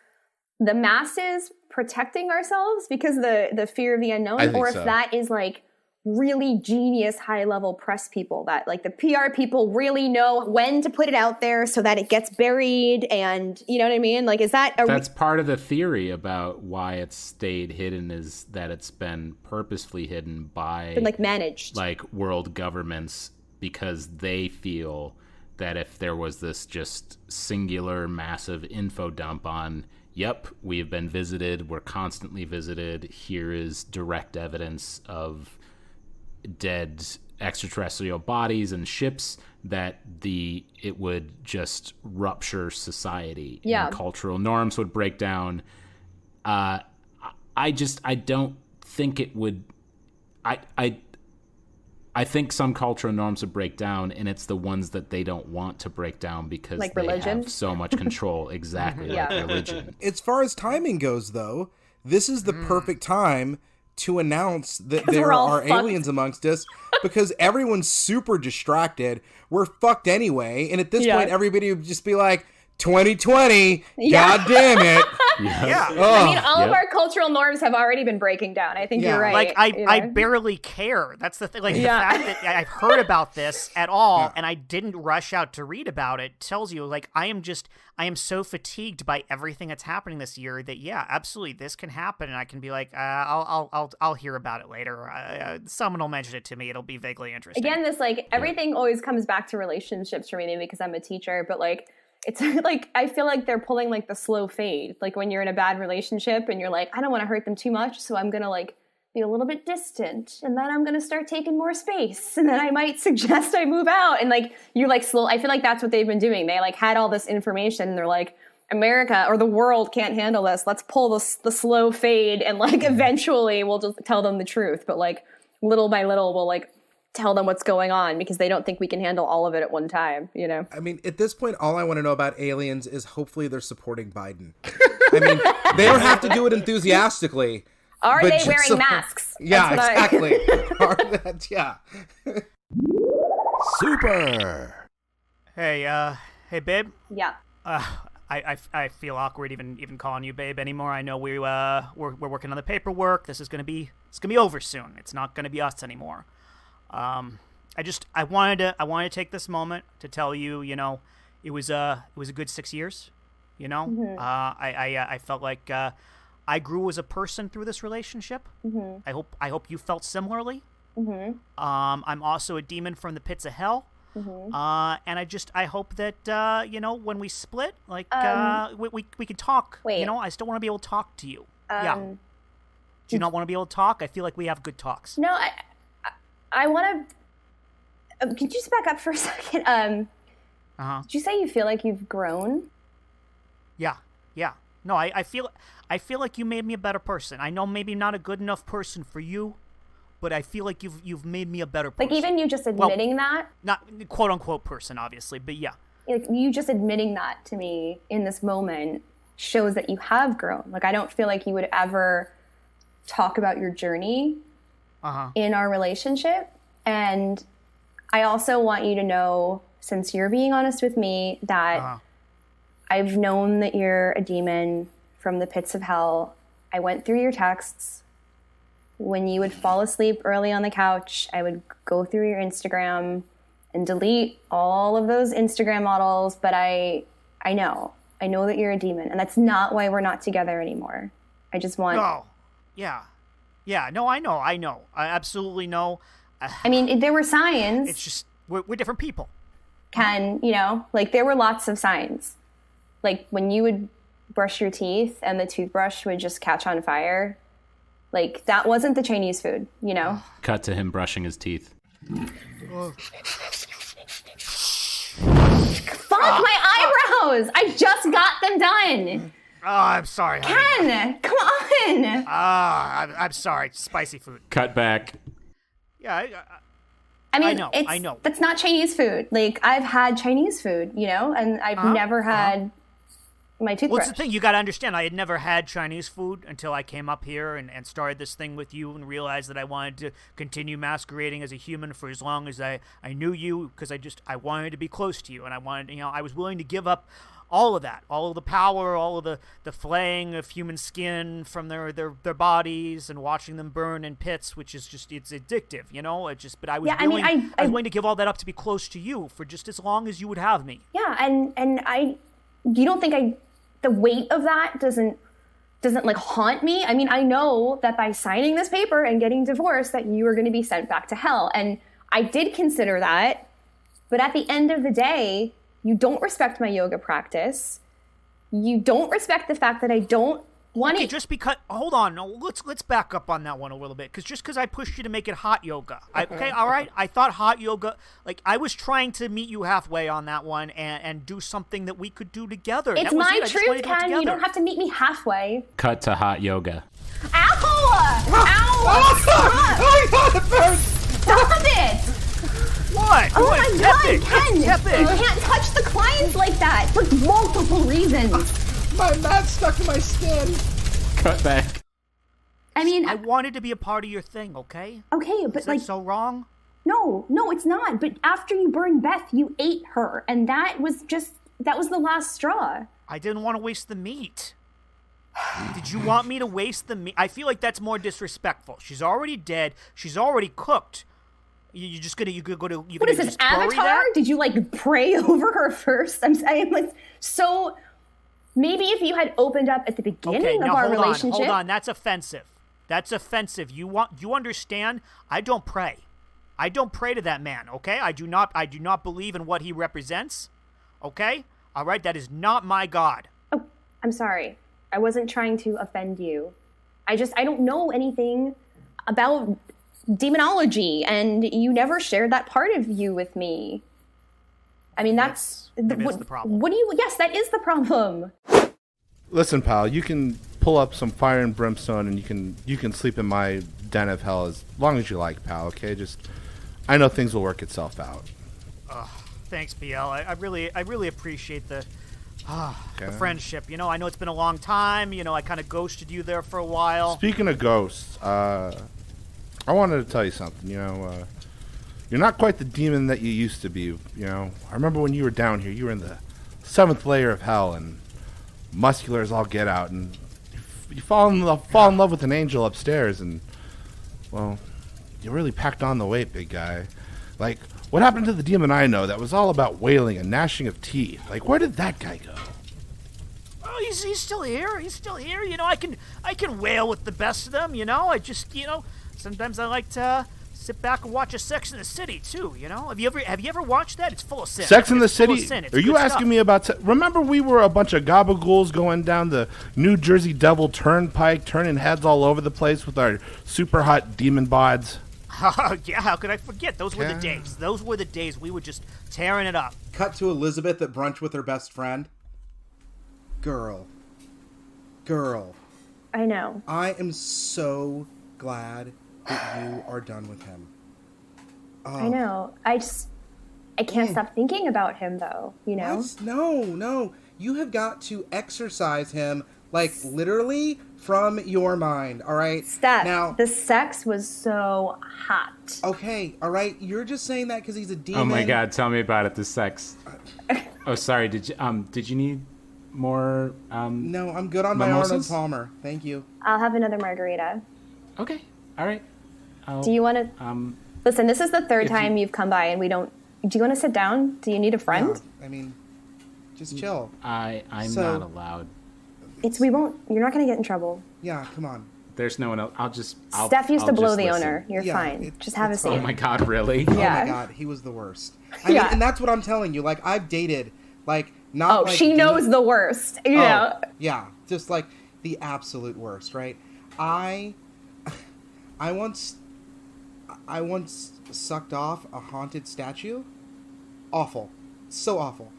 the masses protecting ourselves because the fear of the unknown, or if that is like really genius high-level press people that like the PR people really know when to put it out there so that it gets buried, and you know what I mean? Like, is that that's part of the theory about why it's stayed hidden, is that it's been purposefully hidden by like managed like world governments, because they feel that if there was this just singular massive info dump on, yep, we've been visited, we're constantly visited, here is direct evidence of dead extraterrestrial bodies and ships, that it would just rupture society. And cultural norms would break down. I don't think it would. I think some cultural norms would break down, and it's the ones that they don't want to break down because like they religion? have so much control. Exactly, like religion. As far as timing goes, though, this is the perfect time to announce that we're there all are fucked. aliens amongst us because everyone's super distracted. We're fucked anyway. And at this point, everybody would just be like, 2020, God damn it. Yeah. I mean, all of our cultural norms have already been breaking down. I think you're right. Like, I barely care. That's the thing. Like, the fact that I've heard about this at all and I didn't rush out to read about it tells you, like, I am so fatigued by everything that's happening this year that, absolutely, this can happen. And I can be like, I'll hear about it later. Someone will mention it to me. It'll be vaguely interesting. Again, this, like, everything always comes back to relationships for me, maybe because I'm a teacher, but, like, it's like, I feel like they're pulling like the slow fade. Like when you're in a bad relationship and you're like, I don't want to hurt them too much. So I'm going to like be a little bit distant. And then I'm going to start taking more space. And then I might suggest I move out. And like, you like slow. I feel like that's what they've been doing. They like had all this information and they're like, America or the world can't handle this. Let's pull the slow fade. And like, eventually we'll just tell them the truth. But like little by little, we'll like tell them what's going on because they don't think we can handle all of it at one time, you know? I mean, at this point, all I want to know about aliens is hopefully they're supporting Biden. I mean, they don't have to do it enthusiastically. Are they wearing masks? Yeah, exactly. Super. Hey, babe. Yeah. I feel awkward even calling you babe anymore. I know we're working on the paperwork. It's gonna be over soon. It's not gonna be us anymore. I wanted to take this moment to tell you, you know, it was a good 6 years, you know. Mm-hmm. I felt like I grew as a person through this relationship. Mm-hmm. I hope you felt similarly. Mm-hmm. I'm also a demon from the pits of hell. Mm-hmm. And I hope that you know, when we split, like we can talk. Wait. You know, I still want to be able to talk to you. Yeah. Do you not want to be able to talk? I feel like we have good talks. No, I want to. Could you just back up for a second? Did you say you feel like you've grown? Yeah. No, I feel like you made me a better person. I know maybe not a good enough person for you, but I feel like you've made me a better person. Like even you just admitting that? Not quote unquote person, obviously, but yeah. Like you just admitting that to me in this moment shows that you have grown. Like I don't feel like you would ever talk about your journey in our relationship. And I also want you to know, since you're being honest with me, that I've known that you're a demon from the pits of hell. I went through your texts. When you would fall asleep early on the couch, I would go through your Instagram and delete all of those Instagram models. But I know that you're a demon. And that's not why we're not together anymore. I just want... No. Yeah, no, I know. I absolutely know. I mean, there were signs. It's just, we're different people. You know, like there were lots of signs. Like when you would brush your teeth and the toothbrush would just catch on fire. Like that wasn't the Chinese food, you know? Cut to him brushing his teeth. Fuck my eyebrows! I just got them done. Oh, I'm sorry. Ken, come on. I'm sorry. Spicy food. Cut back. Yeah, I mean, I know. That's not Chinese food. Like I've had Chinese food, you know, and I've never had my toothbrush. Well, it's the thing. You got to understand. I had never had Chinese food until I came up here and started this thing with you and realized that I wanted to continue masquerading as a human for as long as I knew you, because I wanted to be close to you, and I was willing to give up all of that, all of the power, all of the flaying of human skin from their bodies and watching them burn in pits, which is just, it's addictive, you know? But I was willing, I was willing to give all that up to be close to you for just as long as you would have me. Yeah, and you don't think the weight of that doesn't like haunt me? I mean, I know that by signing this paper and getting divorced that you are going to be sent back to hell. And I did consider that, but at the end of the day, you don't respect my yoga practice. You don't respect the fact that I don't want to... just because... Hold on. No, let's back up on that one a little bit. Because I pushed you to make it hot yoga. Okay, all right? I thought hot yoga... Like, I was trying to meet you halfway on that one and do something that we could do together. It's my truth, Ken. You don't have to meet me halfway. Cut to hot yoga. Ow! Ow! Stop! Oh my God, it burns! Stop it! What? Oh my God, Ken! You Epic. can't touch the clients like that for multiple reasons. My mat's stuck to my skin. Cut back. I mean, I wanted to be a part of your thing, okay? Okay, but Is that so wrong? No, it's not. But after you burned Beth, you ate her, and that was the last straw. I didn't want to waste the meat. Did you want me to waste the meat? I feel like that's more disrespectful. She's already dead. She's already cooked. You're just gonna What is this, Avatar? Did you pray over her first? I'm saying so. Maybe if you had opened up at the beginning of our relationship. Hold on. That's offensive. That's offensive. You understand? I don't pray. I don't pray to that man. Okay? I do not believe in what he represents. Okay? All right. That is not my God. Oh, I'm sorry. I wasn't trying to offend you. I don't know anything about demonology, and you never shared that part of you with me. I mean, that's the problem. Yes, that is the problem. Listen, pal, you can pull up some fire and brimstone, and you can sleep in my den of hell as long as you like, pal. Okay, I know things will work itself out. Thanks, BL. I really appreciate the friendship. I know it's been a long time. I kind of ghosted you there for a while. Speaking of ghosts, I wanted to tell you something. You're not quite the demon that you used to be. I remember when you were down here, you were in the 7th layer of hell, and muscular as all get out, and you fall in love with an angel upstairs, and, well, you really packed on the weight, big guy. What happened to the demon I know that was all about wailing and gnashing of teeth? Where did that guy go? Oh, he's still here. He's still here. I can wail with the best of them. I just, sometimes I like to sit back and watch a Sex in the City too. Have you ever watched that? It's full of sin. Sex in the City? Are you asking me about? Remember, we were a bunch of gabagools going down the New Jersey Devil Turnpike, turning heads all over the place with our super hot demon bods. Yeah, how could I forget? Those were the days. Those were the days we were just tearing it up. Cut to Elizabeth at brunch with her best friend. Girl. I know. I am so glad that you are done with him. I know. I can't stop thinking about him, though. What? No. You have got to exorcise him, literally from your mind. All right. Steph. Now, the sex was so hot. Okay. All right. You're just saying that because he's a demon. Oh my God! Tell me about it. The sex. Oh, sorry. Did you need more? No, I'm good on my mimosas? Arnold Palmer. Thank you. I'll have another margarita. Okay. All right. Do you want to? Listen, this is the third time you've come by, and we don't. Do you want to sit down? Do you need a friend? No, just chill. I'm not allowed. We won't. You're not going to get in trouble. Yeah, come on. There's no one else. Steph used to blow the listen. owner. You're fine. Just have a seat. Oh my God, really? Yeah. Oh my God, he was the worst. I mean, and that's what I'm telling you. I've dated, not. Oh, she knows the worst. You know. Yeah, just the absolute worst, right? I once sucked off a haunted statue. Awful, so awful.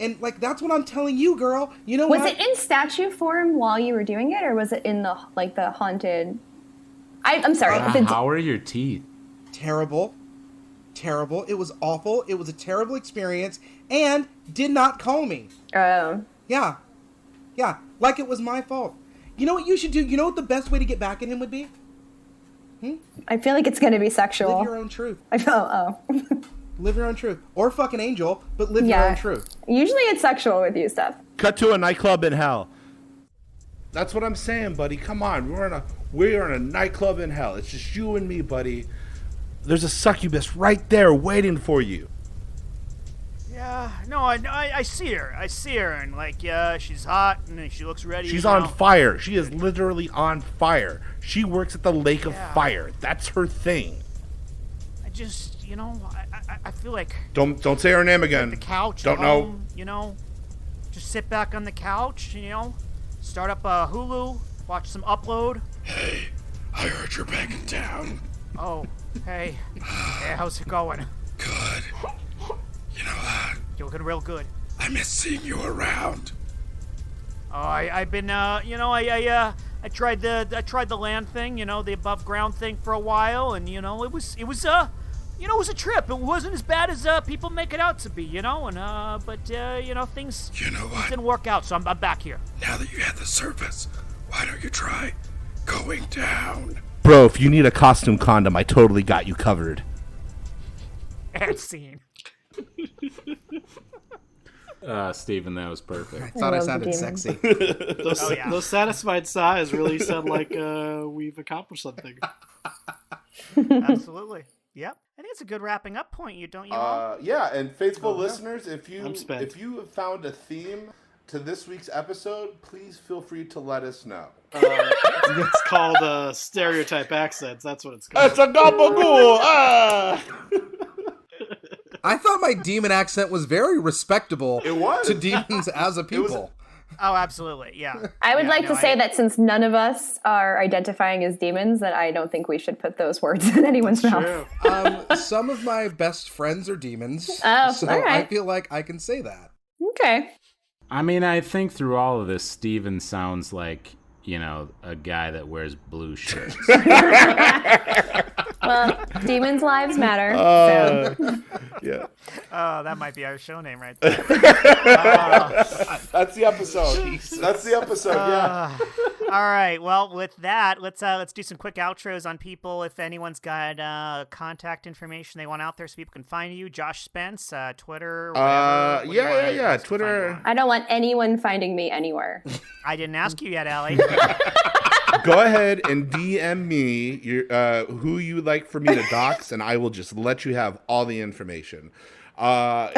And that's what I'm telling you, girl. You know what? Was it in statue form while you were doing it, or was it in the haunted? I'm sorry. How are your teeth? Terrible. It was awful. It was a terrible experience, and did not call me. Oh. Yeah, like it was my fault. You know what you should do? You know what the best way to get back at him would be? I feel like it's going to be sexual. Live your own truth. Oh. Live your own truth. Or fuck an angel, but live your own truth. Usually it's sexual with you, Steph. Cut to a nightclub in hell. That's what I'm saying, buddy. Come on. We're in a nightclub in hell. It's just you and me, buddy. There's a succubus right there waiting for you. Yeah, no, I see her. And she's hot and she looks ready. She's on fire. She is literally on fire. She works at the Lake of Fire. That's her thing. I just, I feel like... Don't say her name again. The couch Don't at home, just sit back on the couch, start up Hulu, watch some Upload. Hey, I heard you're back in town. Oh, hey. Hey, how's it going? Good. You're looking real good. I miss seeing you around. Oh, I've been, I tried the land thing, the above ground thing for a while, and it was a trip. It wasn't as bad as people make it out to be, but things You know what? didn't work out, so I'm back here. Now that you had the surface, why don't you try going down. Bro, if you need a costume condom, I totally got you covered. And scene. Steven, that was I perfect. thought I love sounded demons. sexy. Those satisfied sighs really sound like we've accomplished something. Absolutely. Yep. I think it's a good wrapping up point. You don't you all? Yeah, and faithful listeners, if I'm spent. you have found a theme to this week's episode, please feel free to let us know. It's called stereotype accents. That's what it's called. It's a gabagool! Ah! I thought my demon accent was very respectable It was. to demons as a people. Oh, absolutely. Yeah. I would Yeah, like no, to say that since none of us are identifying as demons, that I don't think we should put those words in anyone's mouth. True. Some of my best friends are demons, Oh, so all right. I feel like I can say that. Okay. I mean, I think through all of this, Steven sounds like, a guy that wears blue shirts. Well, demons' lives matter. So. Yeah. Oh, that might be our show name right there. That's the episode. That's the episode, yeah. All right. Well, with that, let's do some quick outros on people. If anyone's got contact information they want out there so people can find you, Josh Spence, Twitter. Whatever. What do you want Yeah. us to find you Twitter. on? I don't want anyone finding me anywhere. I didn't ask you yet, Allie. Go ahead and DM me who you like for me to dox, and I will just let you have all the information. Love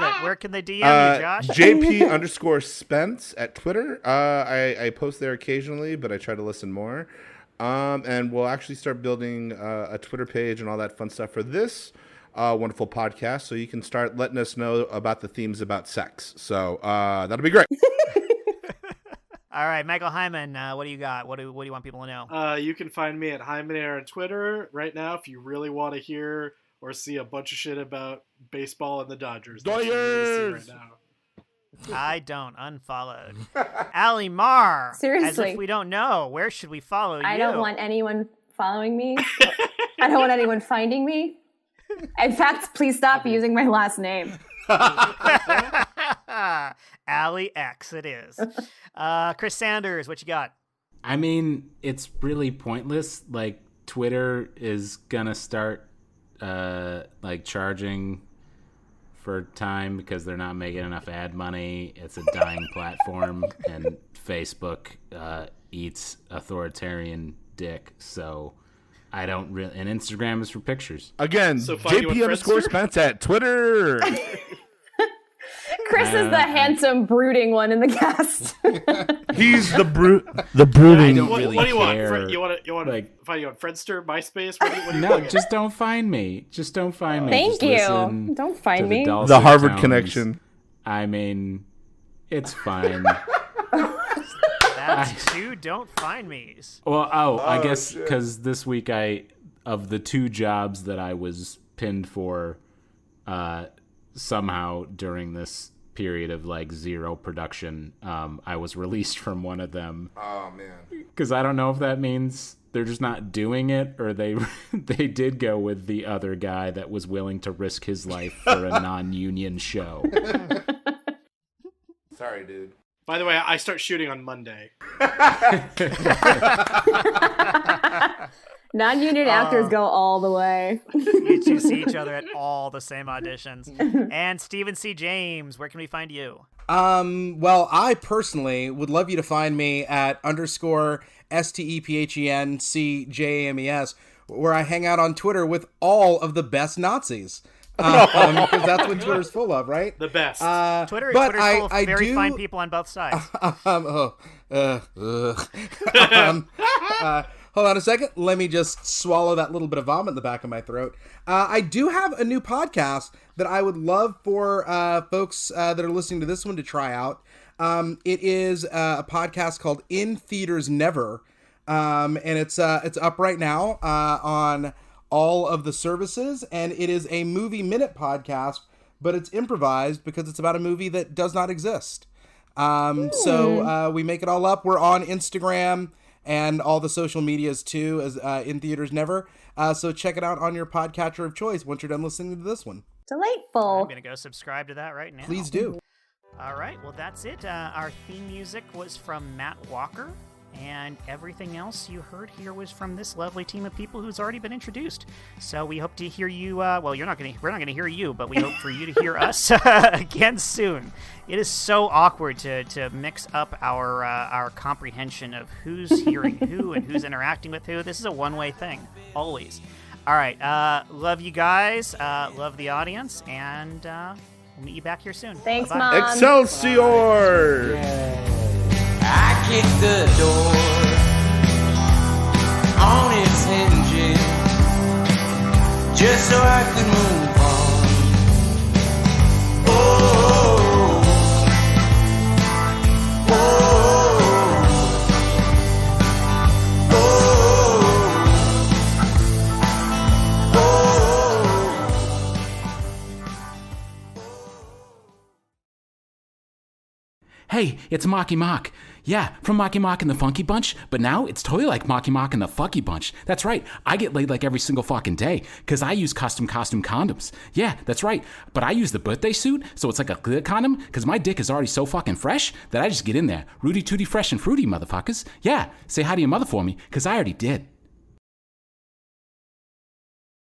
it. Where can they DM you, Josh? JP_Spence at Twitter. I post there occasionally, but I try to listen more. And we'll actually start building a Twitter page and all that fun stuff for this wonderful podcast, so you can start letting us know about the themes about sex. So that'll be great. All right, Michael Hyman, what do you got? What do you want people to know? You can find me at Hyman on Twitter right now if you really want to hear or see a bunch of shit about baseball and the Dodgers. That's what you need to see right now. I don't. Unfollowed. Allie Marr. As Seriously. if we don't know. Where should we follow you? I don't want anyone following me. I don't want anyone finding me. In fact, please stop using my last name. Allie X it is. Chris Sanders, what you got? I mean, it's really pointless. Like, Twitter is gonna start charging for time because they're not making enough ad money. It's a dying platform, and Facebook eats authoritarian dick. So I don't really. And Instagram is for pictures. Again, So find you on JP_Spence at Twitter. Chris is the handsome, brooding one in the cast. He's the brooding. I don't really What do you care. want? You want to Like- find you on Friendster, MySpace? What do you No, want? just don't find me. Just don't find me. Thank Just you. listen Don't to find me. dulcet The Harvard tones. connection. I mean, it's fine. That's two don't find me's. Well, I guess because this week of the two jobs that I was pinned for, somehow during this period of like zero production, I was released from one of them. Oh man. Because I don't know if that means they're just not doing it, or they did go with the other guy that was willing to risk his life for a non-union show. Sorry, dude. By the way, I start shooting on Monday. Non-union actors go all the way. You two see each other at all the same auditions. And Stephen C. James, where can we find you? Well, I personally would love you to find me at _STEPHENCJAMES, where I hang out on Twitter with all of the best Nazis. Because that's what Twitter's full of, right? The best. Twitter's but full of I very do- fine people on both sides. Hold on a second. Let me just swallow that little bit of vomit in the back of my throat. I do have a new podcast that I would love for folks that are listening to this one to try out. It is a podcast called In Theaters Never, and it's up right now on all of the services, and it is a movie minute podcast, but it's improvised because it's about a movie that does not exist. So we make it all up. We're on Instagram and all the social medias too, as In Theaters Never. So check it out on your podcatcher of choice once you're done listening to this one. I'm Delightful. going to go subscribe to that right now. Please do. All right, well, that's it. Our theme music was from Matt Walker. And everything else you heard here was from this lovely team of people who's already been introduced. So we hope to hear you. Well, we're not going to hear you, but we hope for you to hear us again soon. It is so awkward to mix up our comprehension of who's hearing who and who's interacting with who. This is a one-way thing, always. All right, love you guys, love the audience, and we'll meet you back here soon. Thanks, Bye-bye. Mom. Excelsior! I kicked the door on its hinges just so I could move on. Oh, oh, Hey, it's Marky Mark. Yeah, from Marky Mark and the Funky Bunch, but now it's totally like Marky Mark and the Fucky Bunch. That's right, I get laid like every single fucking day, because I use custom condoms. Yeah, that's right, but I use the birthday suit, so it's like a clear condom, because my dick is already so fucking fresh that I just get in there. Rooty tooty fresh and fruity, motherfuckers. Yeah, say hi to your mother for me, because I already did.